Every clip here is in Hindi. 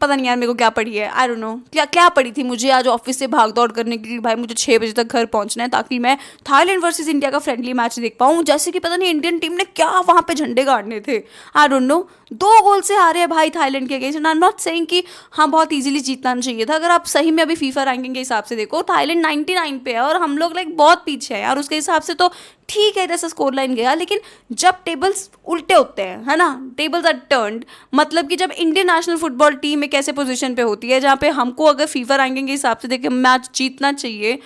पता नहीं यार मेरे को क्या पड़ी है, आई डोंट नो क्या क्या पड़ी थी मुझे आज ऑफिस से भाग दौड़ करने के लिए। भाई मुझे 6 बजे तक घर पहुंचना है ताकि मैं थाईलैंड वर्सेस इंडिया का फ्रेंडली मैच देख पाऊँ, जैसे कि पता नहीं इंडियन टीम ने क्या वहां पे झंडे गाड़ने थे। आई डोंट नो, 2 गोल से हारे हैं भाई थाईलैंड के against. I am not saying कि हाँ बहुत इजीली जीतना चाहिए था। अगर आप सही में अभी फीफा रैंकिंग के हिसाब से देखो, थाईलैंड 99 पे है और हम लोग लाइक बहुत पीछे हैं यार। उसके हिसाब से तो ठीक है जैसा स्कोर लाइन गया, लेकिन जब टेबल्स उल्टे होते हैं, है ना, टेबल्स आर टर्न्ड, मतलब कि जब इंडियन नेशनल फुटबॉल टीम एक ऐसे पोजीशन पे होती है जहाँ पे हमको अगर फीफा रैंकिंग के हिसाब से देखे मैच जीतना चाहिए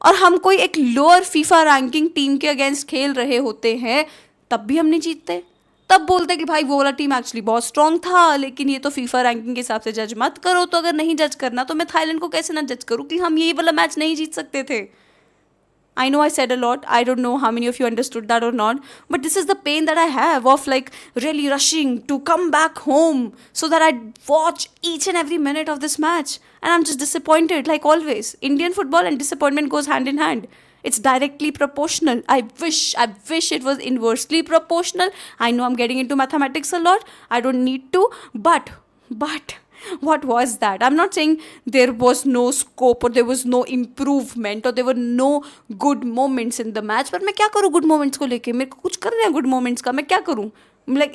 और हम कोई एक लोअर फीफा रैंकिंग टीम के अगेंस्ट खेल रहे होते हैं, तब भी हम नहीं जीतते। तब बोलते कि भाई वो वाला टीम एक्चुअली बहुत स्ट्रांग था, लेकिन ये तो फीफा रैंकिंग के हिसाब से जज मत करो। तो अगर नहीं जज करना तो मैं थाईलैंड को कैसे ना जज करूँ कि हम ये वाला मैच नहीं जीत सकते थे। I know I said a lot. I don't know how many of you understood that or not. But this is the pain that I have of like really rushing to come back home so that I'd watch each and every minute of this match. And I'm just disappointed, like always. Indian football and disappointment goes hand in hand. It's directly proportional. I wish it was inversely proportional. I know I'm getting into mathematics a lot. I don't need to, but what was that? I'm not saying there was no scope or there was no improvement or there were no good moments in the match, पर मैं क्या करूँ good moments को लेके? मेरे को कुछ करना है good moments का, मैं क्या करूँ? लाइक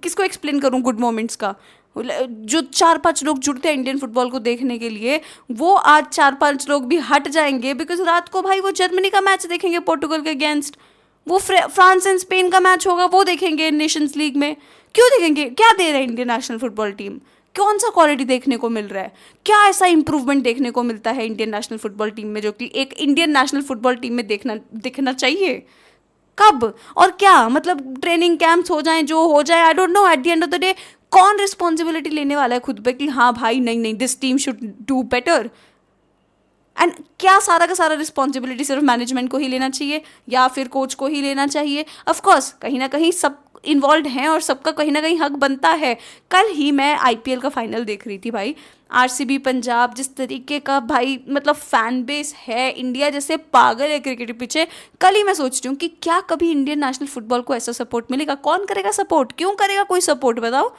किसको एक्सप्लेन करूँ गुड मोमेंट्स का? जो 4-5 लोग जुड़ते हैं इंडियन फुटबॉल को देखने के लिए, वो आज 4-5 लोग भी हट जाएंगे बिकॉज रात को भाई वो जर्मनी का मैच देखेंगे पोर्टुगल के अगेंस्ट, वो फ्रांस एंड स्पेन का मैच होगा वो देखेंगे नेशंस लीग में। क्यों देखेंगे? क्या दे रहा है इंडियन नेशनल फुटबॉल टीम? कौन सा क्वालिटी देखने को मिल रहा है? क्या ऐसा इंप्रूवमेंट देखने को मिलता है इंडियन नेशनल फुटबॉल टीम में जो कि एक इंडियन नेशनल फुटबॉल टीम में दिखना चाहिए? कब और क्या? मतलब ट्रेनिंग कैंप्स हो जाएं, जो हो जाए, आई don't no. At the end of the day कौन रिस्पॉन्सिबिलिटी लेने वाला है खुद पे कि हाँ भाई नहीं नहीं this team should do better? And क्या सारा का सारा रिस्पॉन्सिबिलिटी सिर्फ मैनेजमेंट को ही लेना चाहिए या फिर कोच को ही लेना चाहिए? ऑफकोर्स कहीं ना कहीं सब इन्वॉल्व हैं और सबका कहीं ना कहीं हक बनता है। कल ही मैं आईपीएल का फाइनल देख रही थी भाई, आरसीबी पंजाब, जिस तरीके का भाई मतलब फैन बेस है, इंडिया जैसे पागल है क्रिकेट के पीछे। कल ही मैं सोच रही हूँ कि क्या कभी इंडियन नेशनल फुटबॉल को ऐसा सपोर्ट मिलेगा? कौन करेगा सपोर्ट? क्यों करेगा कोई सपोर्ट? बताओ।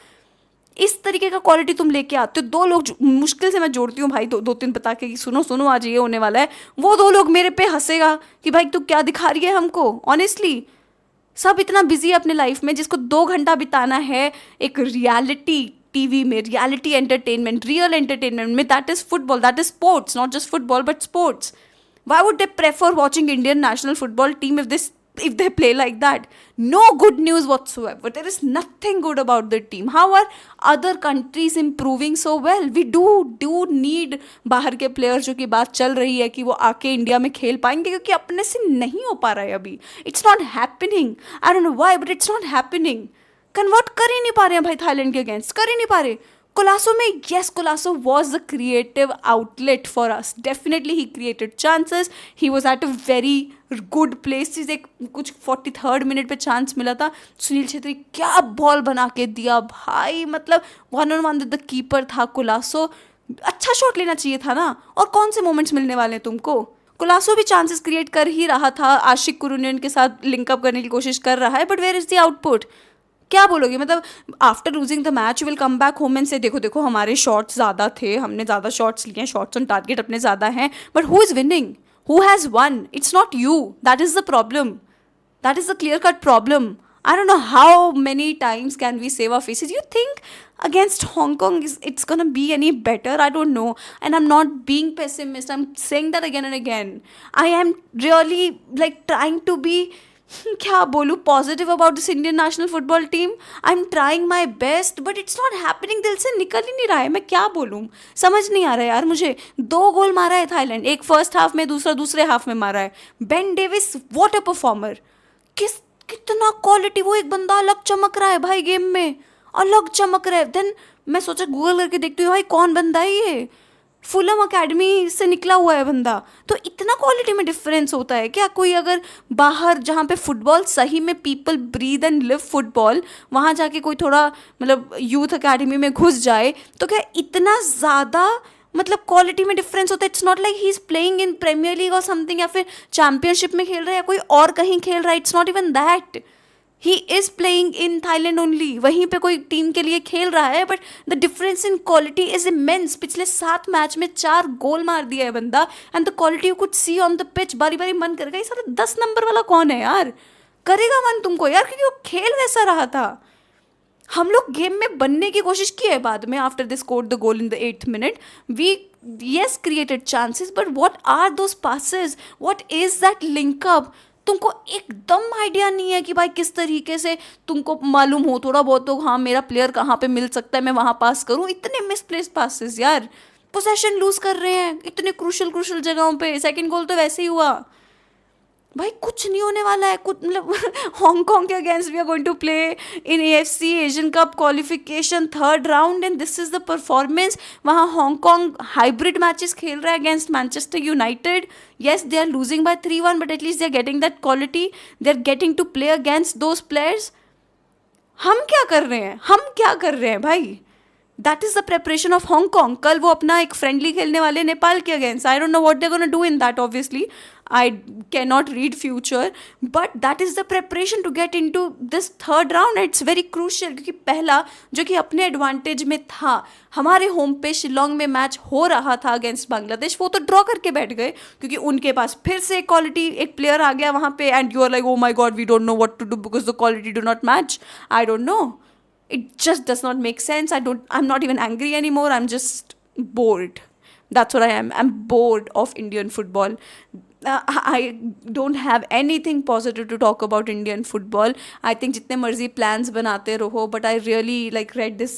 इस तरीके का क्वालिटी तुम लेके आते हो, 2 लोग मुश्किल से मैं जोड़ती हूँ भाई, 2-3 बता के कि सुनो सुनो आज ये होने वाला है, वो 2 लोग मेरे पे हंसेगा कि भाई तू क्या दिखा रही है हमको। ऑनेस्टली सब इतना बिजी है अपने लाइफ में, जिसको 2 घंटा बिताना है एक रियलिटी टीवी में, रियलिटी एंटरटेनमेंट, रियल एंटरटेनमेंट में, that is football, that is sports, not just football but sports. Why would they prefer watching Indian national football team if they play like that? No good news whatsoever. There is nothing good about the team. How are other countries improving so well? We do need बाहर के players, जो कि बात चल रही है कि वो आके इंडिया में खेल पाएंगे, क्योंकि अपने से नहीं हो पा रहा है अभी। It's not happening. I don't know why, but it's not happening. Convert कर ही नहीं पा रहे हैं भाई थाईलैंड के अगेंस्ट, कर ही नहीं पा रहे। कोलासो में, yes, Colasso was the creative outlet for us. Definitely he created chances. He was at a very good place. एक कुछ 43rd मिनट पे चांस मिला था, सुनील छेत्री क्या बॉल बना के दिया भाई, मतलब 1-on-1 विद द कीपर था कोलासो। अच्छा शॉट लेना चाहिए था ना। और कौन से मोमेंट्स मिलने वाले हैं तुमको? कोलासो भी चांसेस क्रिएट कर ही रहा था, आशिक कुरुनियन के साथ लिंकअप करने की कोशिश कर रहा है, but where is the output? क्या बोलोगे? मतलब after losing the match will come back home and say देखो देखो हमारे शॉट्स ज़्यादा थे, हमने ज़्यादा शॉट्स लिए हैं, शॉट्स ऑन टारगेट अपने ज़्यादा हैं, but who is winning? Who has one? It's not you. That is the problem, that is the clear cut problem. I don't know how many times can we save our faces. You think against Hong Kong it's gonna be any better? I don't know. And I'm not being pessimist. I'm saying that again and again. I am really like trying to be क्या बोलूँ positive about this Indian national football team. I am trying my best but it's not happening, दिल से निकल ही नहीं रहा है। मैं क्या बोलूँ, समझ नहीं आ रहा है यार मुझे। 2 गोल मारा है थाईलैंड, एक फर्स्ट हाफ में, दूसरा दूसरे हाफ में मारा है। Ben Davis what a performer, कितना क्वालिटी, वो एक बंदा अलग चमक रहा है भाई गेम में, अलग चमक रहा है। देन मैं सोचा गूगल करके देखती हूँ भाई कौन बंदा है ये, फुलम अकेडमी से निकला हुआ है बंदा। तो इतना क्वालिटी में डिफरेंस होता है क्या? कोई अगर बाहर जहाँ पे फुटबॉल सही में people breathe and live football, वहाँ जाके कोई थोड़ा मतलब यूथ अकेडमी में घुस जाए तो क्या इतना ज़्यादा मतलब क्वालिटी में डिफरेंस होता है? It's not like he is playing in premier league और समथिंग, या फिर चैम्पियनशिप में खेल रहा है या कोई और कहीं खेल रहा है। It's not even that. He is playing in Thailand only, वहीं पे कोई टीम के लिए खेल रहा है, but the difference in quality is immense. पिछले 7 मैच में 4 गोल मार दिया है बंदा, and the quality you could see on the pitch. बारी बारी मन करेगा ये सारा 10 नंबर वाला कौन है यार, करेगा मन तुमको यार, क्योंकि वो खेल वैसा रहा था। हम लोग गेम में बनने की कोशिश की है बाद में, after they scored the goal in the 8th minute, we yes created chances, but what are those passes, what is that link up? तुमको एकदम आइडिया नहीं है कि भाई किस तरीके से, तुमको मालूम हो थोड़ा बहुत तो हाँ मेरा प्लेयर कहाँ पे मिल सकता है, मैं वहाँ पास करूँ। इतने मिसप्लेस्ड पासेस यार, पोसेशन लूज कर रहे हैं इतने क्रूशल जगहों पे। सेकंड गोल तो वैसे ही हुआ भाई, कुछ नहीं होने वाला है कुछ, मतलब हांगकांग के against we are going to play in AFC Asian cup qualification 3rd round, and this is the performance. वहाँ हांगकांग हाइब्रिड मैचेस खेल रहा है against Manchester United. Yes they are losing by 3-1, but at least they are getting that quality, they are getting to play against those players. हम क्या कर रहे हैं भाई? That is the preparation of Hong Kong. कल वो अपना एक फ्रेंडली खेलने वाले नेपाल के against, I don't know what they gonna do in that, obviously I can not read future, but that is the preparation to get in to this 3rd round. It's very crucial, क्योंकि पहला जो कि अपने एडवांटेज में था, हमारे होम पे शिलोंग में मैच हो रहा था अगेंस्ट बांग्लादेश, वो तो ड्रॉ करके बैठ गए क्योंकि उनके पास फिर से क्वालिटी एक प्लेयर आ गया वहाँ पे, and you are like oh my god we don't know what to do because the quality do not match. I don't know, it just does not make sense. I'm not even angry anymore, I'm just bored. That's what I am. I'm bored of Indian football. I don't have anything positive to talk about Indian football. I think jitne marzi plans banate raho, but I really like read this,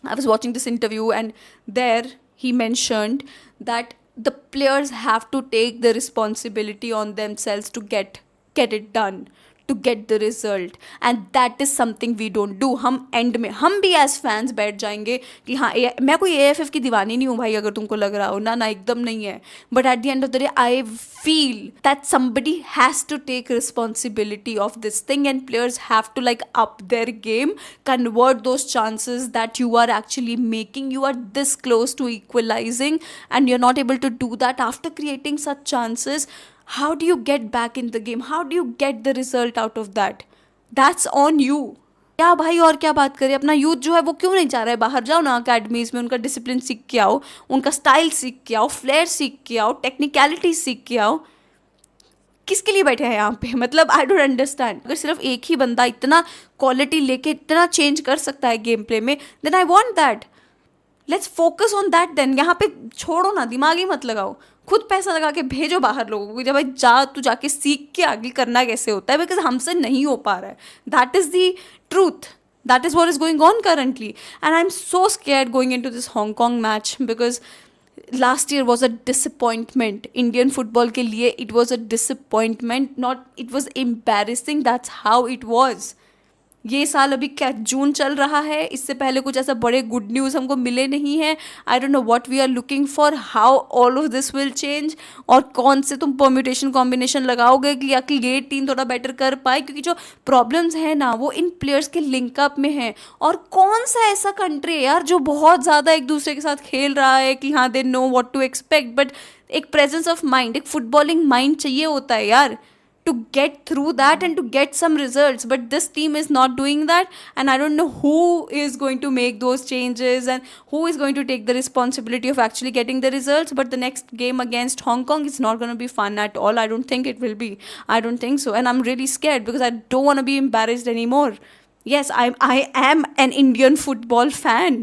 I was watching this interview, and there he mentioned that the players have to take the responsibility on themselves to get it done, to get the result, and that is something we don't do. हम एंड में हम भी एज फैंस बैठ जाएंगे कि हाँ मैं कोई AFF की दीवानी नहीं हूँ भाई, अगर तुमको लग रहा हो ना एकदम नहीं है, but at the end of the day I feel that somebody has to take responsibility of this thing, and players have to like up their game, convert those chances that you are actually making. You are this close to equalizing and you're not able to do that after creating such chances. How do you get back in the game? How do you get the result out of that? That's on you. क्या भाई और क्या बात करें, अपना यूथ जो है वो क्यों नहीं चाह रहा है बाहर? जाओ ना अकेडमीज़ में, उनका डिसिप्लिन सीख के आओ, उनका स्टाइल सीख के आओ, फ्लेयर सीख के आओ, टेक्निकलिटी सीख के आओ। किसके लिए बैठे हैं यहाँ पे? मतलब आई डोंट अंडरस्टैंड। अगर सिर्फ एक ही बंदा इतना क्वालिटी लेके इतना चेंज कर सकता है गेम प्ले में, then I want that. Let's focus on that then. यहाँ पे छोड़ो ना, दिमाग ही मत लगाओ, खुद पैसा लगा के भेजो बाहर लोगों को, जब भाई जा तू जाके सीख के आगे करना कैसे होता है, बिकॉज हमसे नहीं हो पा रहा है। That is the truth, that is what is going on currently, and I am so scared going in to this Hong Kong match, because last year was a disappointment Indian football के लिए। It was a disappointment, not it was embarrassing, that's how it was. ये साल अभी क्या जून चल रहा है, इससे पहले कुछ ऐसा बड़े गुड न्यूज़ हमको मिले नहीं हैं। I don't know what we are looking for, how all of this will change, और कौन से तुम परम्यूटेशन कॉम्बिनेशन लगाओगे कि या कि ये टीम थोड़ा बेटर कर पाए, क्योंकि जो प्रॉब्लम्स हैं ना वो इन प्लेयर्स के लिंकअप में है। और कौन सा ऐसा कंट्री है यार जो बहुत ज़्यादा एक दूसरे के साथ खेल रहा है कि हाँ they know what to expect, but एक प्रेजेंस ऑफ माइंड, एक फुटबॉलिंग माइंड चाहिए होता है यार to get through that and to get some results, but this team is not doing that, and I don't know who is going to make those changes and who is going to take the responsibility of actually getting the results. But the next game against Hong Kong is not going to be fun at all. I don't think it will be. I don't think so, and I'm really scared because I don't want to be embarrassed anymore. Yes, I am an Indian football fan.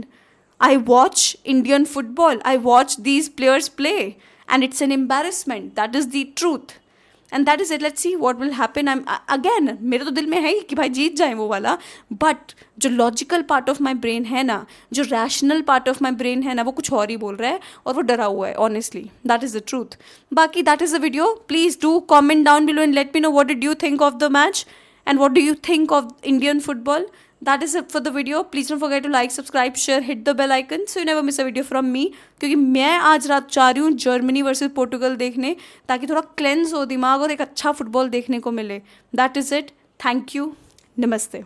I watch Indian football. I watch these players play, and it's an embarrassment. That is the truth. And that is it, let's see what will happen. I am again, मेरे तो दिल में है ही कि भाई जीत जाए वो वाला, बट जो logical part of my brain है ना, जो rational part of my brain है ना, वो कुछ और ही बोल रहा है और वो डरा हुआ है। Honestly that is the truth. बाकी that is the video. Please do comment down below and let me know what did you think of the match and what do you think of Indian football. That is it for the video. Please don't forget to like, subscribe, share, hit the bell icon so you never miss a video from me. क्योंकि मैं आज रात चाह रही हूँ जर्मनी वर्सेस पोर्टुगल देखने, ताकि थोड़ा क्लेंस हो दिमाग और एक अच्छा फुटबॉल देखने को मिले. That is it. Thank you. नमस्ते.